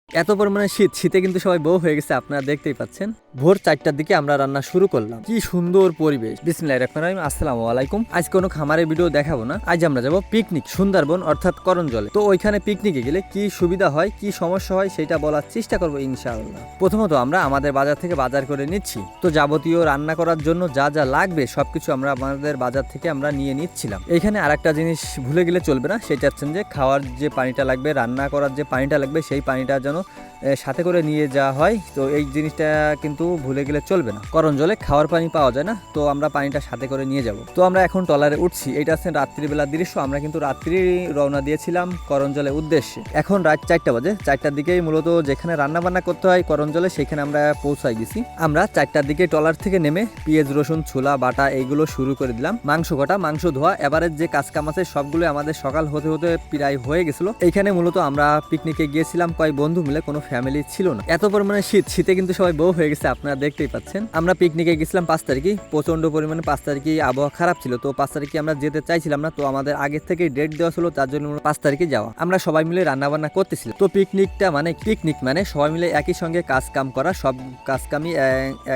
এত পরিমাণে শীতে কিন্তু সবাই বউ হয়ে গেছে, আপনারা দেখতেই পাচ্ছেন। ভোর 4টার দিকে আমরা রান্না শুরু করলাম। কি সুন্দর পরিবেশ। বিসমিল্লাহির রহমানির রহিম। আসসালামু আলাইকুম। আজ কোনো খামারের ভিডিও দেখাবো না, আজ আমরা যাব পিকনিক সুন্দরবন অর্থাৎ করঞ্জলে। তো ওইখানে পিকনিকে গেলে কি সুবিধা হয় কি সমস্যা হয় সেটা বলার চেষ্টা করবো ইনশাআল্লাহ। প্রথমত আমরা আমাদের বাজার থেকে বাজার করে নিচ্ছি, তো যাবতীয় রান্না করার জন্য যা যা লাগবে সবকিছু আমরা আমাদের বাজার থেকে আমরা নিয়ে নিচ্ছিলাম। এখানে আরেকটা জিনিস ভুলে গেলে চলবে না, সেটা হচ্ছেন যে খাওয়ার যে পানিটা লাগবে, রান্না করার যে পানিটা লাগবে সেই পানিটা যেন সাথে করে নিয়ে যাওয়া হয়। তো এই জিনিসটা কিন্তু ভুলে গেলে চলবে না। করঞ্জলে খাওয়ার পানি পাওয়া যায় না, তো আমরা পানিটা সাথে করে নিয়ে যাব। তো আমরা এখন ট্রলারে উঠছি। এটা হচ্ছে রাত্রিবেলার দৃশ্য। আমরা কিন্তু রাত্রি রওনা দিয়েছিলাম করঞ্জলের উদ্দেশ্যে। এখন রাত 4টা বাজে। 4টার দিকেই মূলত যেখানে রান্না বান্না করতে হয় করঞ্জলে সেখানে আমরা পৌঁছাই গেছি। আমরা 4টার দিকে ট্রলার থেকে নেমে পেঁয়াজ রসুন ছোলা বাটা এইগুলো শুরু করে দিলাম। মাংস কাটা মাংস ধোয়া এবারের যে কাজকাম আছে সবগুলো আমাদের সকাল হতে হতে প্রায় হয়ে গেছিল। এইখানে মূলত আমরা পিকনিকে গিয়েছিলাম কয়েক বন্ধু মিলে, কোনো ফ্যামিলি ছিল না। এত পরিমাণে শীতে কিন্তু সবাই বউ হয়ে গেছে, আপনারা দেখতেই পাচ্ছেন। আমরা পিকনিকে গেছিলাম 5 তারিখে। প্রচন্ড পরিমাণে 5 তারিখে আবহাওয়া খারাপ ছিল, তো 5 তারিখে আমরা যেতে চাইছিলাম না। তো আমাদের আগের থেকে ডেট দেওয়া ছিল, তার জন্য 5 তারিখে যাওয়া। আমরা সবাই মিলে রান্না বান্না করতেছিলাম। তো পিকনিক মানে সবাই মিলে একই সঙ্গে কাজ কাম করা, সব কাজ কামই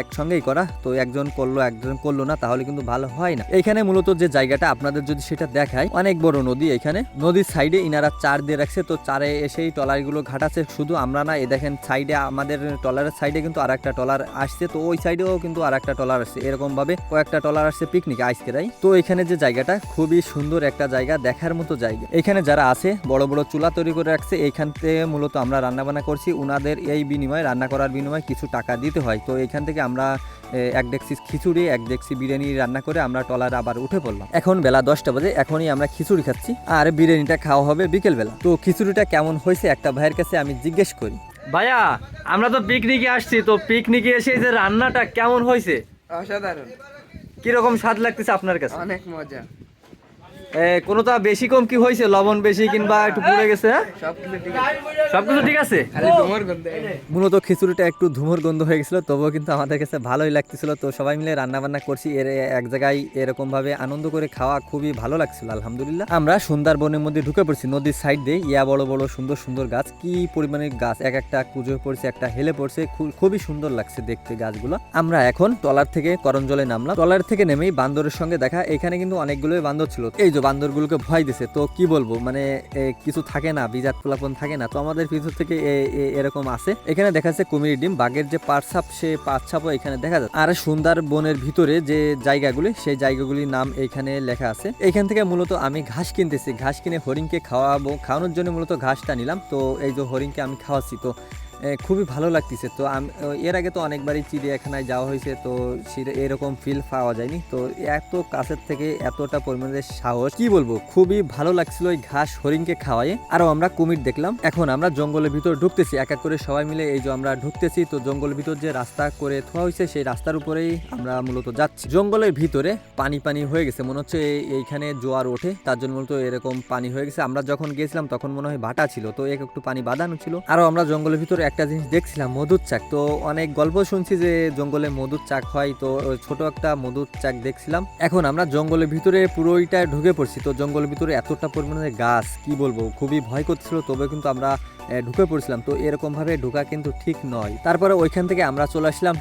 একসঙ্গেই করা। তো একজন করলো একজন করলো না, তাহলে কিন্তু ভালো হয় না। এইখানে মূলত যে জায়গাটা আপনাদের যদি সেটা দেখায়, অনেক বড় নদী। এখানে নদীর সাইডে ইনারা চার দিয়ে রাখছে, তো চারে এসেই ট্রলারগুলো ঘাটাচ্ছে। শুধু আমরা না, এই দেখেন সাইডে আমাদের ট্রলারের সাইডে কিন্তু আর একটা ট্রলার আসছে, তো ওই সাইডেও কিন্তু আর একটা ট্রলার আসছে। এরকম ভাবে কয়েকটা ট্রলার আসছে পিকনিকে আজকেরাই। তো এখানে যে জায়গাটা খুবই সুন্দর একটা জায়গা, দেখার মতো জায়গা। এখানে যারা আছে বড় বড় চুলা তৈরি করে রাখছে, এইখান থেকে মূলত আমরা রান্না বান্না করছি। উনাদের এই বিনিময়ে, রান্না করার বিনিময়ে কিছু টাকা দিতে হয়। তো এখান থেকে আমরা 1 ডেকচি খিচুড়ি 1 ডেকচি বিরিয়ানি রান্না করে আমরা ট্রলারে আবার উঠে পড়লাম। এখন বেলা 10টা বাজে। এখনই আমরা খিচুড়ি খাচ্ছি আর বিরিয়ানিটা খাওয়া হবে বিকেল বেলা। তো খিচুড়িটা কেমন হয়েছে একটা ভাইয়ের কাছে আমি জিজ্ঞেস করি। ভাইয়া, আমরা তো পিকনিকে আসছি, তো পিকনিকে এসে যে রান্নাটা কেমন হয়েছে? অসাধারণ। কিরকম স্বাদ লাগতেছে আপনার কাছে? অনেক মজা। কোনোটা বেশি কম কি হয়েছে? লবণ বেশি কিংবা একটু পুড়ে গেছে? সবকিছু ঠিক আছে। সবকিছু ঠিক আছে। খালি তোমার গন্ধ। মূলত খিচুড়িটা একটু ধুমোর গন্ধ হয়ে গেছিল, তবুও কিন্তু আমাদের কাছে ভালোই লাগতেছিল। তো সবাই মিলে রান্না বান্না করছি, এক জায়গায় এরকম ভাবে আনন্দ করে খাওয়া খুবই ভালো লাগছিল আলহামদুলিল্লাহ। আমরা সুন্দরবনের মধ্যে ঢুকে পড়ছি। নদীর সাইড দিয়ে বড় বড় সুন্দর সুন্দর গাছ, কি পরিমাণে গাছ, এক একটা কুজো পড়ছে, একটা হেলে পড়ছে, খুবই সুন্দর লাগছে দেখতে গাছগুলো। আমরা এখন ট্রলার থেকে করঞ্জলে নামলাম। ট্রলার থেকে নেমেই বান্দরের সঙ্গে দেখা। এখানে কিন্তু অনেকগুলোই বান্দর ছিল। এই যে বান্দরগুলোকে ভয় দিছে, তো কি বলবো, মানে কিছু থাকে না, বিজাত পোলাপন থাকে না, তো আমাদের ভিতর থেকে এরকম আছে। এখানে দেখা যাচ্ছে কুমির ডিম, বাঘের যে পাটসাপ, সে পাটসাপও এখানে দেখা যাচ্ছে। আর সুন্দরবনের ভিতরে যে জায়গাগুলি, সেই জায়গাগুলির নাম এখানে লেখা আছে। এখান থেকে মূলত আমি ঘাস কিনতেছি। ঘাস কিনে হরিণকে খাওয়ানোর জন্য মূলত ঘাসটা নিলাম। তো এই যে হরিণকে আমি খাওয়াচ্ছি, তো খুবই ভালো লাগতেছে। তো এর আগে তো অনেকবারই চিড়িয়াখানায় যাওয়া হয়েছে, তো এরকম ফিল পাওয়া যায়নি। তো এত কাছের থেকে এতটা পরিমাণে সাহস, কি বলবো, খুবই ভালো লাগছিল এই ঘাস হরিণকে খাওয়াই। আরো আমরা কুমির দেখলাম। এখন আমরা জঙ্গলের ভিতর ঢুকতেছি, এক এক করে সবাই মিলে এই যে আমরা ঢুকতেছি। তো জঙ্গলের ভিতর যে রাস্তা করে থোয়া হয়েছে, সেই রাস্তার উপরেই আমরা মূলত যাচ্ছি। জঙ্গলের ভিতরে পানি হয়ে গেছে, মনে হচ্ছে এইখানে জোয়ার ওঠে, তার জন্য মূলত এরকম পানি হয়ে গেছে। আমরা যখন গিয়েছিলাম তখন মনে হয় ভাটা ছিল, তো একটু পানি বাঁধানো ছিল। আরো আমরা জঙ্গলের ভিতরে একটা জিনিস দেখছিলাম, মধুর চাক। তো অনেক গল্প শুনছি যে জঙ্গলে মধুর চাক হয়, তো ছোট একটা মধুর চাক দেখছিলাম। এখন আমরা জঙ্গলের ভিতরে পুরোইটা ঢুকে পড়ছি। তো জঙ্গলের ভিতরে এতটা পরিমাণে গাছ, কি বলবো, খুবই ভয় করছিল, তবে কিন্তু আমরা ঢুকে পড়ছিলাম। তো এরকম ভাবে ঢোকা কিন্তু ঠিক নয়। তারপরে ওইখান থেকে আমরা চলে আসলাম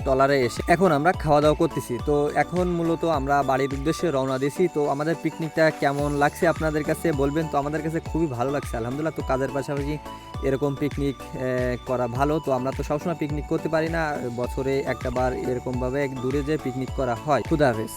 ট্রলারে এসে এখন আমরা খাওয়া দাওয়া করতেছি। তো এখন মূলত আমরা বাড়ির উদ্দেশ্যে রওনা দিয়েছি। তো আমাদের পিকনিকটা কেমন লাগছে আপনাদের কাছে বলবেন। তো আমাদের কাছে খুবই ভালো লাগছে আলহামদুলিল্লাহ। তো কাজের পাশাপাশি এরকম পিকনিক করা ভালো। তো আমরা তো সবসময় পিকনিক করতে পারি না, বছরে একটা বার এরকম ভাবে দূরে যে পিকনিক করা হয়। খুদা হাফেজ।